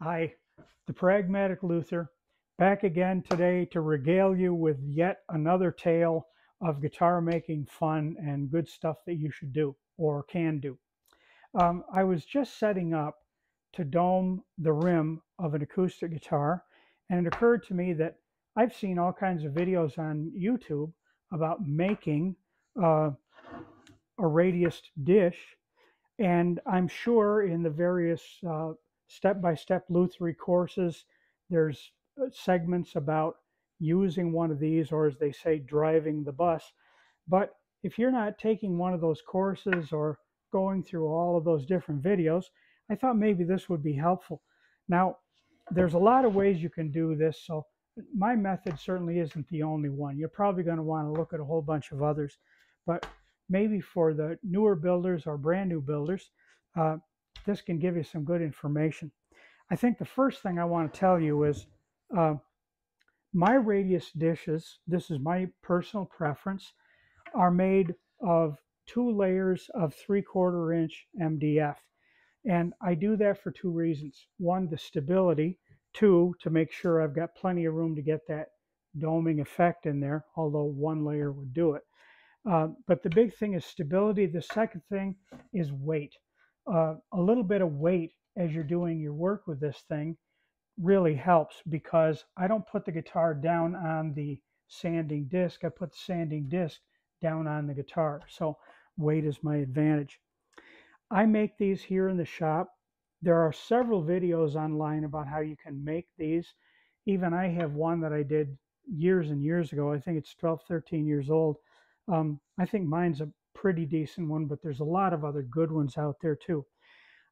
Hi, the Pragmatic Luther, back again today to regale you with yet another tale of guitar making fun and good stuff that you should do or can do. I was just setting up to dome the rim of an acoustic guitar, and it occurred to me that I've seen all kinds of videos on YouTube about making a radiused dish, and I'm sure in the various step-by-step Lutherie courses, there's segments about using one of these, or as they say, driving the bus. But if you're not taking one of those courses or going through all of those different videos, I thought maybe this would be helpful. Now, there's a lot of ways you can do this, so my method certainly isn't the only one. You're probably going to want to look at a whole bunch of others, but maybe for the newer builders or brand new builders, uh, this can give you some good information. I think the first thing I want to tell you is uh, my radius dishes, this is my personal preference, are made of 2 layers of 3/4 inch MDF. And I do that for 2 reasons. One, the stability. Two, to make sure I've got plenty of room to get that doming effect in there, although 1 layer would do it. But the big thing is stability. The second thing is weight. A little bit of weight as you're doing your work with this thing really helps, because I don't put the guitar down on the sanding disc. I put the sanding disc down on the guitar. So weight is my advantage. I make these here in the shop. There are several videos online about how you can make these. Even I have one that I did years and years ago. I think it's 12, 13 years old. I think mine's a pretty decent one, but there's a lot of other good ones out there too.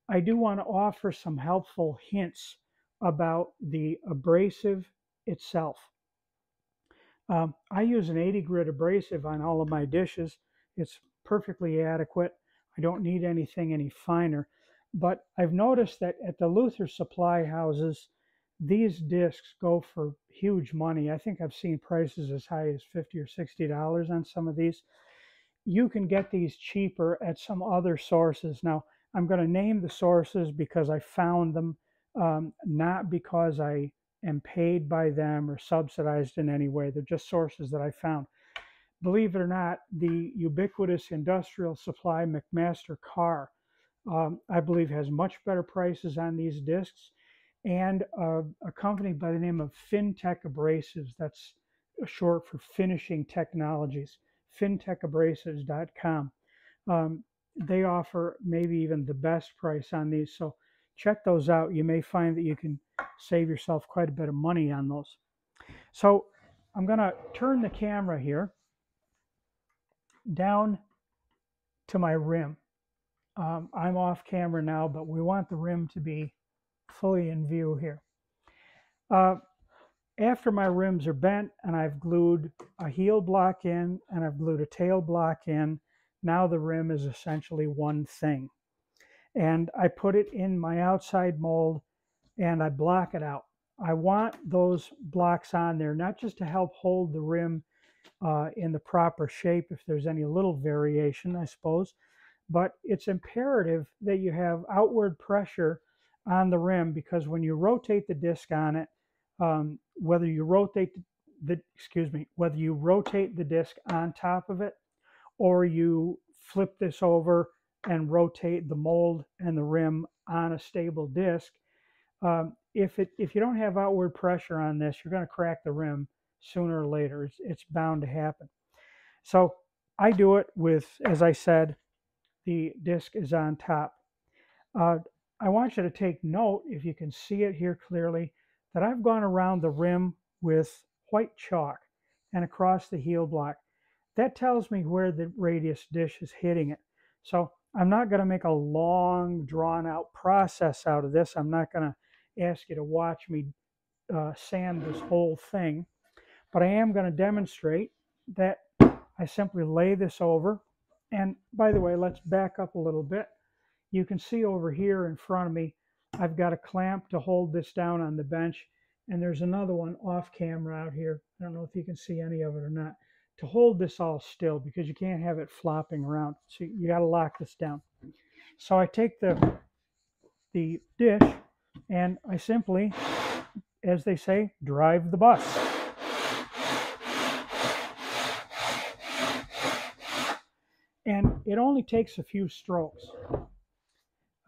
I do want to offer some helpful hints about the abrasive itself. I use an 80 grit abrasive on all of my dishes. It's perfectly adequate. I don't need anything any finer. But I've noticed that at the Luther supply houses, these discs go for huge money. I think I've seen prices as high as $50 or $60 on some of these. You can get these cheaper at some other sources. Now, I'm going to name the sources because I found them, not because I am paid by them or subsidized in any way. They're just sources that I found. Believe it or not, the ubiquitous industrial supply McMaster-Carr, I believe, has much better prices on these discs, and a company by the name of FinTech Abrasives, that's short for Finishing Technologies, fintechabrasives.com. They offer maybe even the best price on these, so check those out. You may find that you can save yourself quite a bit of money on those. So I'm going to turn the camera here down to my rim. I'm off camera now, but we want the rim to be fully in view here. After my rims are bent and I've glued a heel block in and I've glued a tail block in, now the rim is essentially one thing. And I put it in my outside mold and I block it out. I want those blocks on there, not just to help hold the rim in the proper shape if there's any little variation, I suppose, but it's imperative that you have outward pressure on the rim, because when you rotate the disc on it, whether you rotate the disc on top of it, or you flip this over and rotate the mold and the rim on a stable disc, if you don't have outward pressure on this, you're going to crack the rim sooner or later. It's bound to happen. So I do it with, as I said, the disc is on top. I want you to take note, if you can see it here clearly, that I've gone around the rim with white chalk and across the heel block. That tells me where the radius dish is hitting it. So I'm not going to make a long, drawn-out process out of this. I'm not going to ask you to watch me sand this whole thing, but I am going to demonstrate that I simply lay this over. And by the way, let's back up a little bit. You can see over here in front of me, I've got a clamp to hold this down on the bench, and there's another one off camera out here. I don't know if you can see any of it or not, to hold this all still, because you can't have it flopping around. So you got to lock this down. So I take the dish and I simply, as they say, drive the bus. And it only takes a few strokes.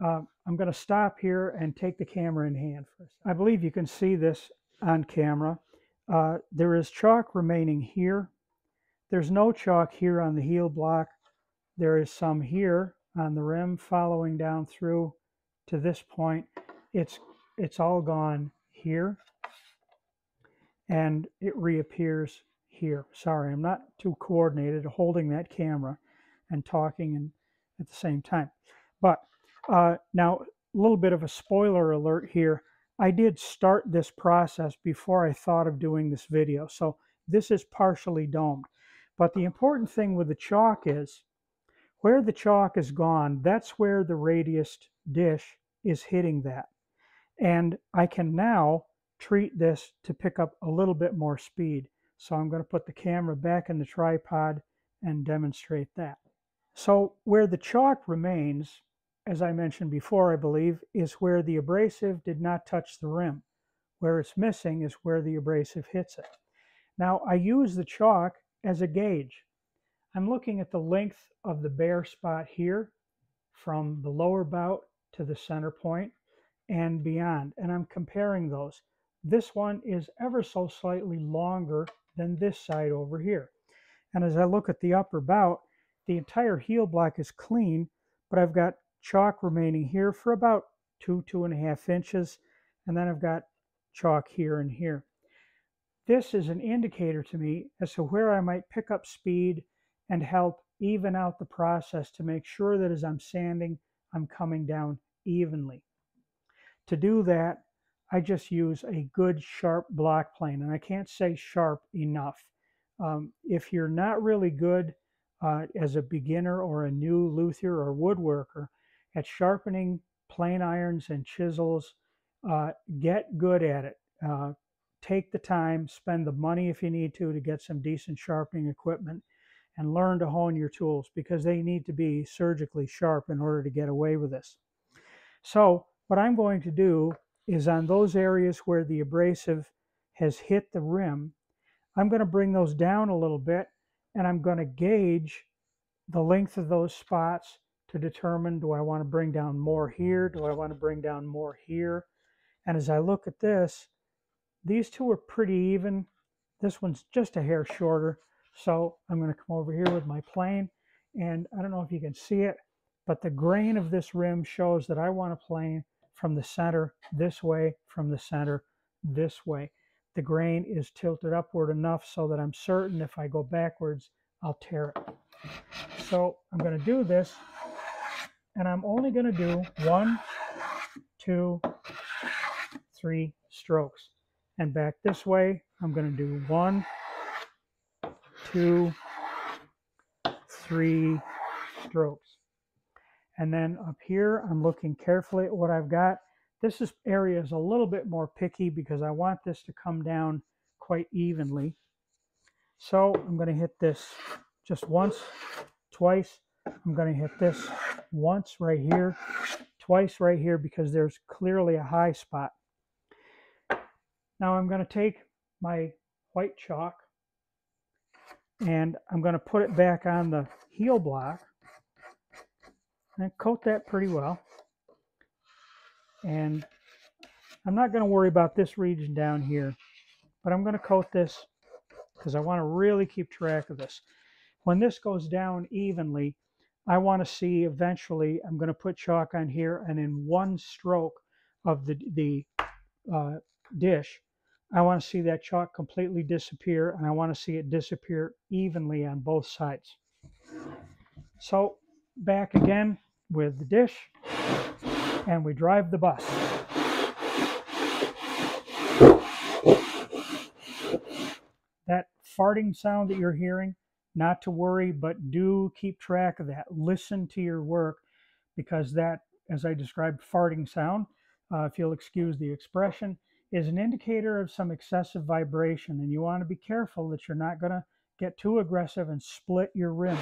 I'm going to stop here and take the camera in hand for a second. I believe you can see this on camera. There is chalk remaining here. There's no chalk here on the heel block. There is some here on the rim following down through to this point. It's all gone here, and it reappears here. Sorry, I'm not too coordinated holding that camera and talking at the same time. But now, a little bit of a spoiler alert here. I did start this process before I thought of doing this video, so this is partially domed. But the important thing with the chalk is, where the chalk is gone, that's where the radius dish is hitting that. And I can now treat this to pick up a little bit more speed. So I'm going to put the camera back in the tripod and demonstrate that. So where the chalk remains, as I mentioned before, I believe, is where the abrasive did not touch the rim. Where it's missing is where the abrasive hits it. Now I use the chalk as a gauge. I'm looking at the length of the bare spot here from the lower bout to the center point and beyond, and I'm comparing those. This one is ever so slightly longer than this side over here. And as I look at the upper bout, the entire heel block is clean, but I've got chalk remaining here for about 2.5 inches, and then I've got chalk here and here. This is an indicator to me as to where I might pick up speed and help even out the process to make sure that as I'm sanding, I'm coming down evenly. To do that, I just use a good sharp block plane, and I can't say sharp enough. If you're not really good as a beginner or a new luthier or woodworker at sharpening plane irons and chisels, get good at it. Take the time, spend the money if you need to get some decent sharpening equipment, and learn to hone your tools, because they need to be surgically sharp in order to get away with this. So what I'm going to do is, on those areas where the abrasive has hit the rim, I'm going to bring those down a little bit, and I'm going to gauge the length of those spots to determine, do I want to bring down more here? Do I want to bring down more here? And as I look at this, these two are pretty even. This one's just a hair shorter. So I'm going to come over here with my plane, and I don't know if you can see it, but the grain of this rim shows that I want a plane from the center this way, from the center this way. The grain is tilted upward enough so that I'm certain if I go backwards, I'll tear it. So I'm going to do this, and I'm only going to do 1, 2, 3 strokes. And back this way, I'm going to do 1, 2, 3 strokes. And then up here, I'm looking carefully at what I've got. This area is a little bit more picky because I want this to come down quite evenly. So I'm going to hit this just once, twice. I'm going to hit this once right here, twice right here, because there's clearly a high spot. Now I'm going to take my white chalk, and I'm going to put it back on the heel block and coat that pretty well. And I'm not going to worry about this region down here, but I'm going to coat this because I want to really keep track of this. When this goes down evenly, I want to see eventually, I'm going to put chalk on here, and in one stroke of the dish, I want to see that chalk completely disappear, and I want to see it disappear evenly on both sides. So back again with the dish, and we drive the bus. That farting sound that you're hearing, not to worry, but do keep track of that. Listen to your work, because that, as I described, farting sound, if you'll excuse the expression, is an indicator of some excessive vibration, and you want to be careful that you're not going to get too aggressive and split your rim.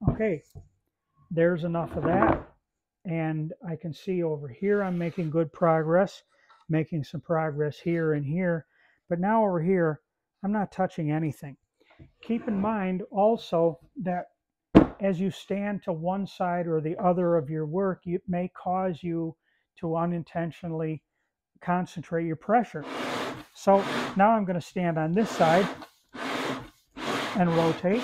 Okay, there's enough of that. And I can see over here I'm making good progress, making some progress here and here. But now over here, I'm not touching anything. Keep in mind also that as you stand to one side or the other of your work, it may cause you to unintentionally concentrate your pressure. So now I'm going to stand on this side and rotate.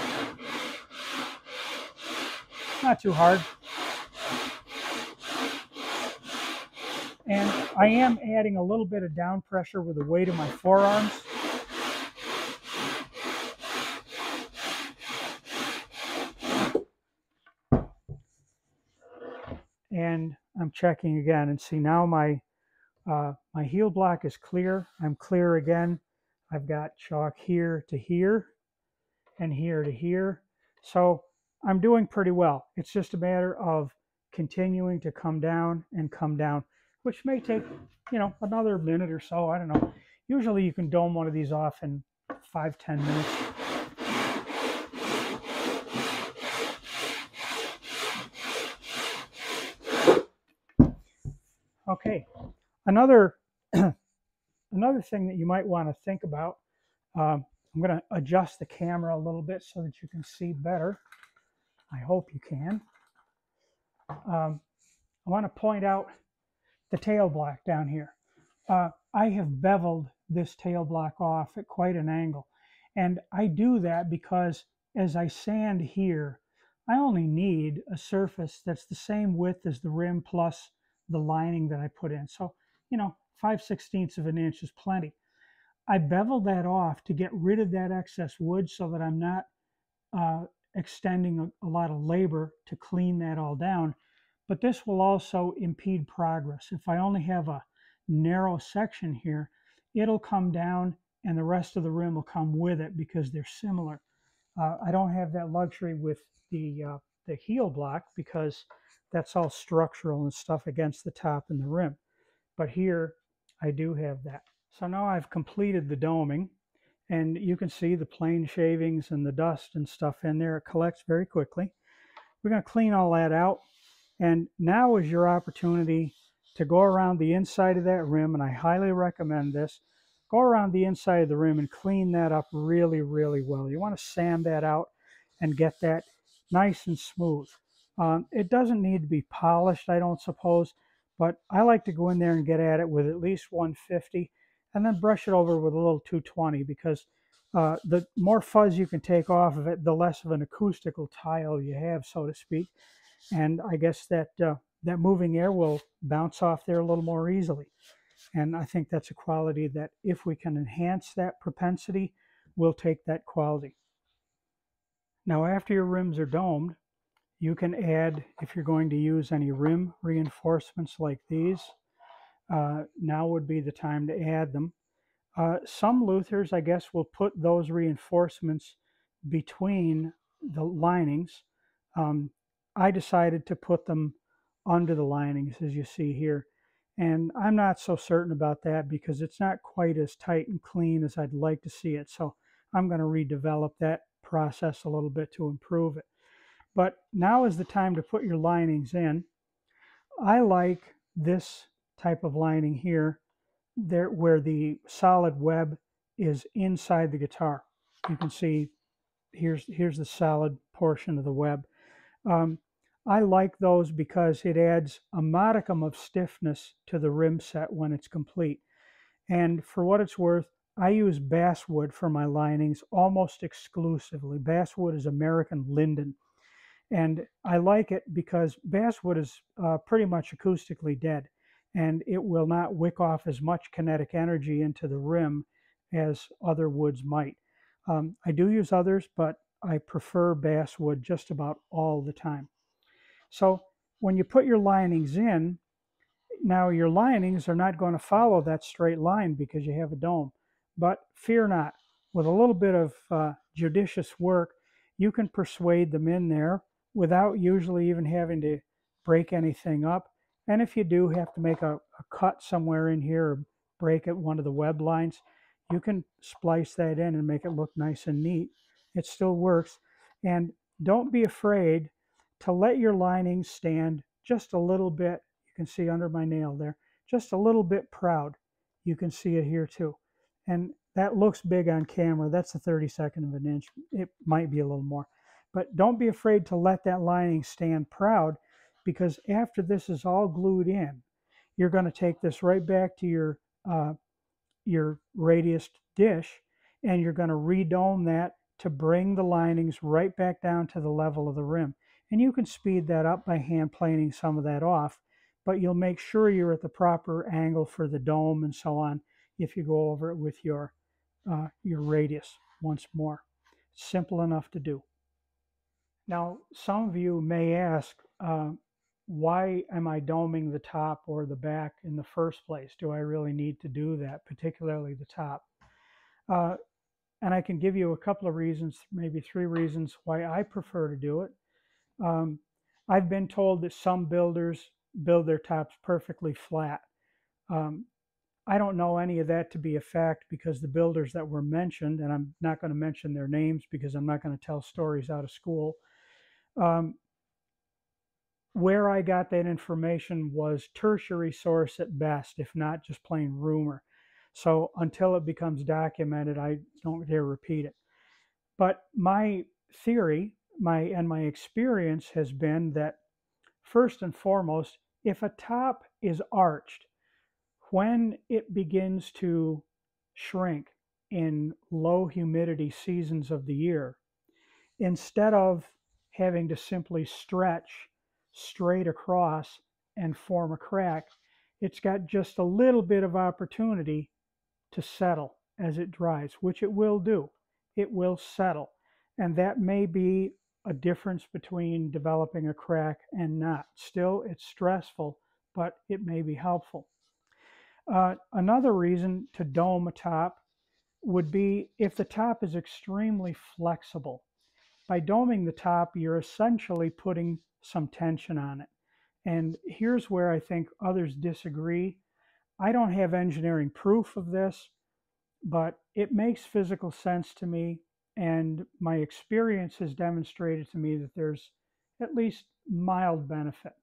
Not too hard. And I am adding a little bit of down pressure with the weight of my forearms. And I'm checking again, and see now my heel block is clear. I'm clear again. I've got chalk here to here and here to here. So I'm doing pretty well. It's just a matter of continuing to come down and come down, which may take, another minute or so. I don't know. Usually you can dome one of these off in 5-10 minutes. Okay, another thing that you might want to think about, I'm going to adjust the camera a little bit so that you can see better. I hope you can. I want to point out the tail block down here. I have beveled this tail block off at quite an angle. And I do that because as I sand here, I only need a surface that's the same width as the rim plus the lining that I put in. So, 5/16 of an inch is plenty. I beveled that off to get rid of that excess wood so that I'm not extending a lot of labor to clean that all down. But this will also impede progress. If I only have a narrow section here, it'll come down and the rest of the rim will come with it because they're similar. I don't have that luxury with the heel block because that's all structural and stuff against the top and the rim. But here I do have that. So now I've completed the doming, and you can see the plane shavings and the dust and stuff in there. It collects very quickly. We're going to clean all that out, and now is your opportunity to go around the inside of that rim, and I highly recommend this. Go around the inside of the rim and clean that up really, really well. You want to sand that out and get that nice and smooth. It doesn't need to be polished, I don't suppose, but I like to go in there and get at it with at least 150 and then brush it over with a little 220 because the more fuzz you can take off of it, the less of an acoustical tile you have, so to speak. And I guess that that moving air will bounce off there a little more easily. And I think that's a quality that if we can enhance that propensity, we'll take that quality. Now, after your rims are domed, you can add, if you're going to use any rim reinforcements like these, now would be the time to add them. Some luthers, I guess, will put those reinforcements between the linings. I decided to put them under the linings, as you see here. And I'm not so certain about that because it's not quite as tight and clean as I'd like to see it. So I'm going to redevelop that process a little bit to improve it. But now is the time to put your linings in. I like this type of lining here, there where the solid web is inside the guitar. You can see here's the solid portion of the web. I like those because it adds a modicum of stiffness to the rim set when it's complete. And for what it's worth, I use basswood for my linings almost exclusively. Basswood is American linden. And I like it because basswood is pretty much acoustically dead, and it will not wick off as much kinetic energy into the rim as other woods might. I do use others, but I prefer basswood just about all the time. So when you put your linings in, now your linings are not going to follow that straight line because you have a dome. But fear not, with a little bit of judicious work, you can persuade them in there without usually even having to break anything up. And if you do have to make a cut somewhere in here or break at one of the web lines, you can splice that in and make it look nice and neat. It still works. And don't be afraid to let your lining stand just a little bit. You can see under my nail there, just a little bit proud. You can see it here too. And that looks big on camera. That's a 32nd of an inch. It might be a little more. But don't be afraid to let that lining stand proud, because after this is all glued in, you're going to take this right back to your radius dish, and you're going to redome that to bring the linings right back down to the level of the rim. And you can speed that up by hand planing some of that off, but you'll make sure you're at the proper angle for the dome and so on if you go over it with your radius once more. Simple enough to do. Now, some of you may ask, why am I doming the top or the back in the first place? Do I really need to do that, particularly the top? And I can give you a couple of reasons, maybe 3 reasons why I prefer to do it. I've been told that some builders build their tops perfectly flat. I don't know any of that to be a fact, because the builders that were mentioned, and I'm not going to mention their names because I'm not going to tell stories out of school, where I got that information was tertiary source at best, if not just plain rumor. So until it becomes documented, I don't dare repeat it. But my theory, my experience has been that, first and foremost, if a top is arched, when it begins to shrink in low humidity seasons of the year, instead of having to simply stretch straight across and form a crack, it's got just a little bit of opportunity to settle as it dries, which it will do. It will settle. And that may be a difference between developing a crack and not. Still, it's stressful, but it may be helpful. Another reason to dome a top would be if the top is extremely flexible. By doming the top, you're essentially putting some tension on it. And here's where I think others disagree. I don't have engineering proof of this, but it makes physical sense to me, and my experience has demonstrated to me that there's at least mild benefit.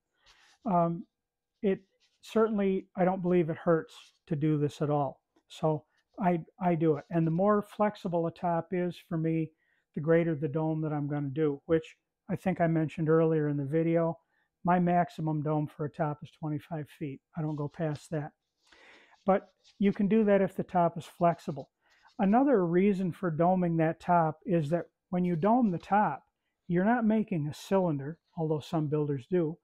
It certainly, I don't believe it hurts to do this at all. So I do it. And the more flexible a top is, for me, the greater the dome that I'm going to do, which I think I mentioned earlier in the video. My maximum dome for a top is 25 feet. I don't go past that. But you can do that if the top is flexible. Another reason for doming that top is that when you dome the top, you're not making a cylinder, although some builders do.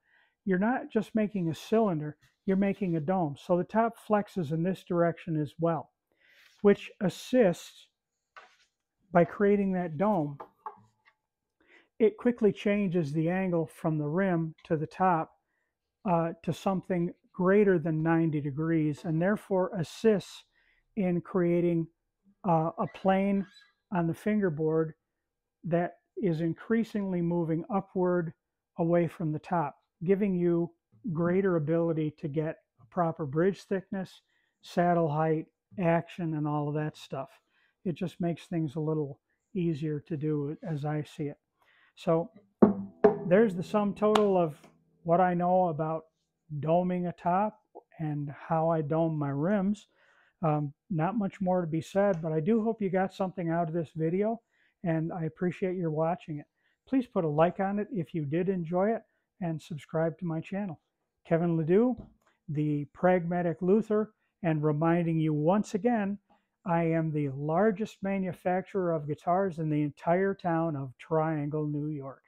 You're not just making a cylinder, you're making a dome. So the top flexes in this direction as well, which assists by creating that dome. It quickly changes the angle from the rim to the top to something greater than 90 degrees, and therefore assists in creating a plane on the fingerboard that is increasingly moving upward away from the top, giving you greater ability to get a proper bridge thickness, saddle height, action, and all of that stuff. It just makes things a little easier to do as I see it. So there's the sum total of what I know about doming a top and how I dome my rims. Not much more to be said, but I do hope you got something out of this video, and I appreciate your watching it. Please put a like on it if you did enjoy it, and subscribe to my channel. Kevin Ledoux, the Pragmatic Luther, and reminding you once again, I am the largest manufacturer of guitars in the entire town of Triangle, New York.